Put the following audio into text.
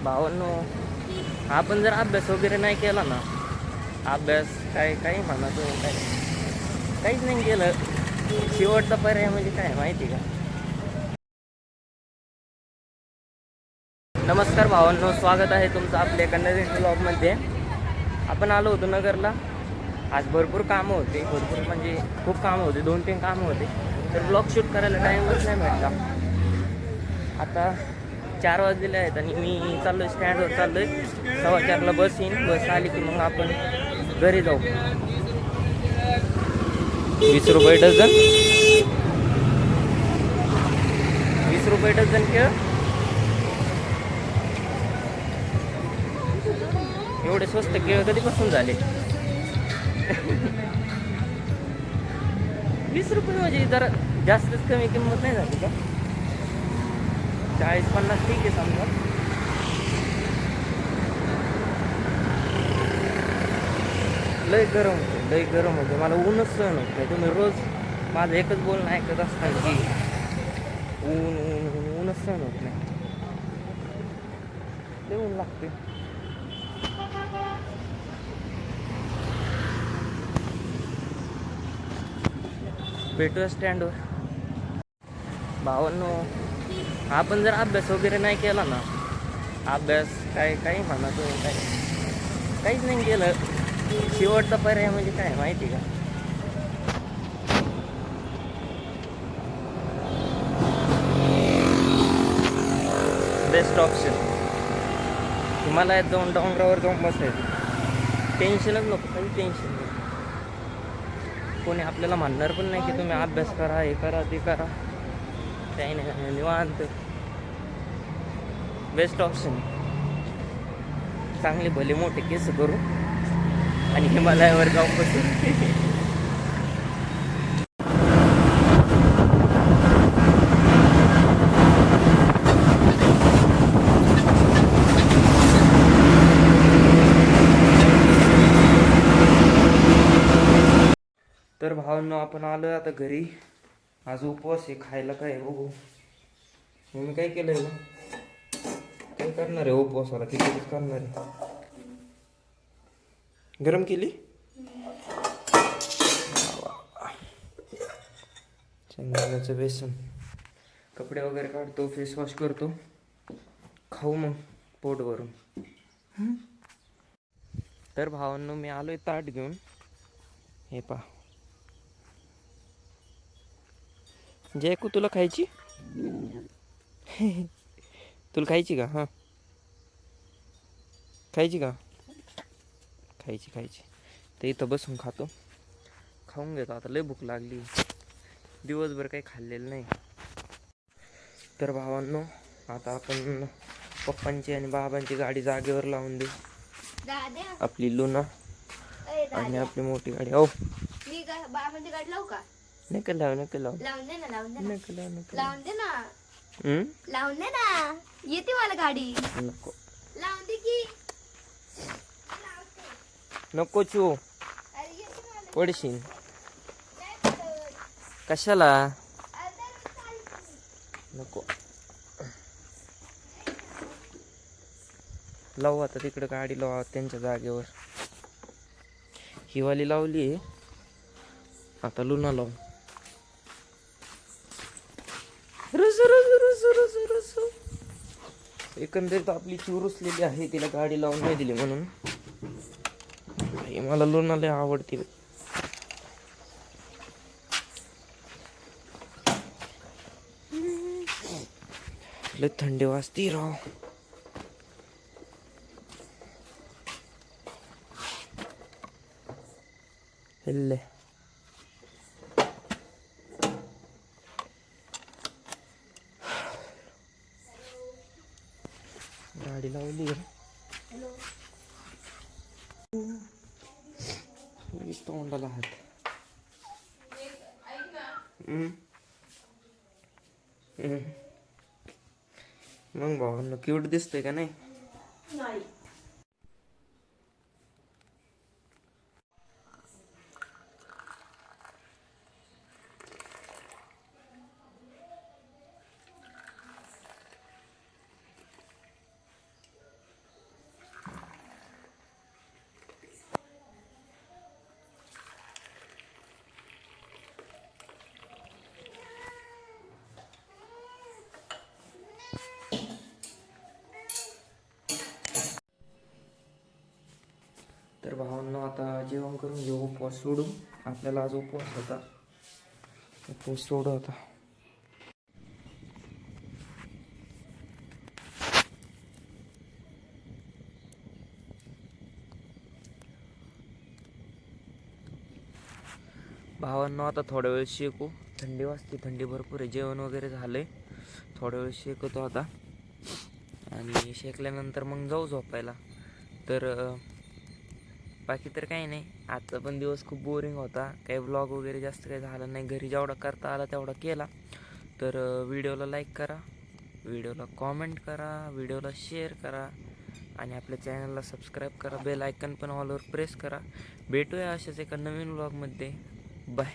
भावांनो, आपण जर अभ्यास वगैरे नाही केला ना, अभ्यास काय काही म्हणा तुम्ही, काहीच नाही केलं, शेवटचा पर्याय म्हणजे काय माहिती का? नमस्कार भावांनो, स्वागत आहे तुमचं आपल्या एका नवीन ब्लॉगमध्ये. आपण आलो होतो नगरला. आज भरपूर कामं होते, भरपूर म्हणजे खूप कामं होते, 2-3 कामं होते, तर ब्लॉग शूट करायला टाईमच नाही भेटला. आता 4 वाजलेले आहेत आणि मी चाललो आहे स्टँडवर, चाललो आहे 4:15ला बस येईन. बस आली की मग आपण घरी जाऊ. 20 रुपये डझन, 20 रुपये डझन केळ. एवढे स्वस्त केळ कधीपासून झाले? 20 रुपये म्हणजे जरा जास्तच कमी किंमत नाही झाली का? 40-50 ठीक आहे समजा. लय गरम होतं, लय गरम होतं, मला ऊनच सहन होत नाही. तुम्ही रोज माझं एकच बोलणं ऐकत असताना की ऊन ऊन ऊन ऊनच सहन होत नाही, लय ऊन लागते. भेटूया स्टँडवर. भावांनो, आपण जर अभ्यास वगैरे नाही केला ना, अभ्यास काय काही म्हणा तुम्ही, काहीच नाही केलं, शेवटचा पर्याय म्हणजे काय माहिती का? बेस्ट ऑप्शन हिमालयात जाऊन डोंगरावर जाऊन बसायचं, टेन्शनच नको, काही टेन्शन नाही. कोणी आपल्याला म्हणणार पण नाही की तुम्ही अभ्यास करा, हे करा, ते करा, काही नाही, निवांत. Best option. चांगले भले मोठे केस करू आणि हिमालयावर जाऊन बसू. तर भावांनो, आपण आलो आता घरी. आज उपवास आहे, खायला काय बघू. मी काय केलंय, काय करणार आहे उपवासाला, खिचडीच करणार आहे. गरम केली शेंगदाण्याचं बेसन. कपडे वगैरे काढतो, फेस वॉश करतो, खाऊ मग पोट भरून. तर भावांनो, मी आलोय ताट घेऊन. हे पा जयकू, तुला खायची? तुला खायची का? हां, खायची का? खायची. ते इथं बसून खातो, खाऊन घेतो. आता लय भूक लागली, दिवसभर काही खाल्लेलं नाही. तर भावांनो, आता आपण पप्पांची आणि बाबांची गाडी जागेवर लावून देऊ. आपली लुना आणि आपली मोठी गाडी. हो, बाबांची गाडी लावू का? नका लावून दे ना, लावून दे ना, लावून दे ना, येते मला गाडी. नको, लावून दे की. नको चू, पडशील. कशाला? नको, लावू आता तिकडे गाडी, लावा त्यांच्या जागेवर. हिवाली लावली आहे, आता लुना लावू. रुसू रुसू रुसू रुसू रुसू. एकंदरीत आपली चूर रुसलेली आहे, तिला गाडी लावून नाही दिली म्हणून. मला लुना लय आवडते. लय थंडी वाजती राव. हेल्ले गाडी लावली. तोंडाला हात. मग भावांना क्यूट दिसतंय का नाही? तर भावांनो आता जेवण करून घेऊ, उपवास सोडू. आपल्याला आज उपवास होता, उपवास सोडू होता. भावांनो आता थोड्या वेळ शेकू, थंडी वाजते, थंडी भरपूर आहे. जेवण वगैरे झाले, थोड्या वेळ शेकतो आता आणि शेकल्यानंतर मग जाऊ झोपायला. तर बाकी तर काही नाही. आजचा पण दिवस खूप बोरिंग होता, काही व्लॉग वगैरे जास्त काही झालं नाही. घरी जेवढा करता आला तेवढा केला. तर व्हिडिओला लाईक करा, व्हिडिओला कॉमेंट करा, व्हिडिओला शेअर करा आणि आपल्या चॅनलला सबस्क्राईब करा. बेल आयकन पण ऑलवर प्रेस करा. भेटूया अशाच एका नवीन व्लॉगमध्ये. बाय.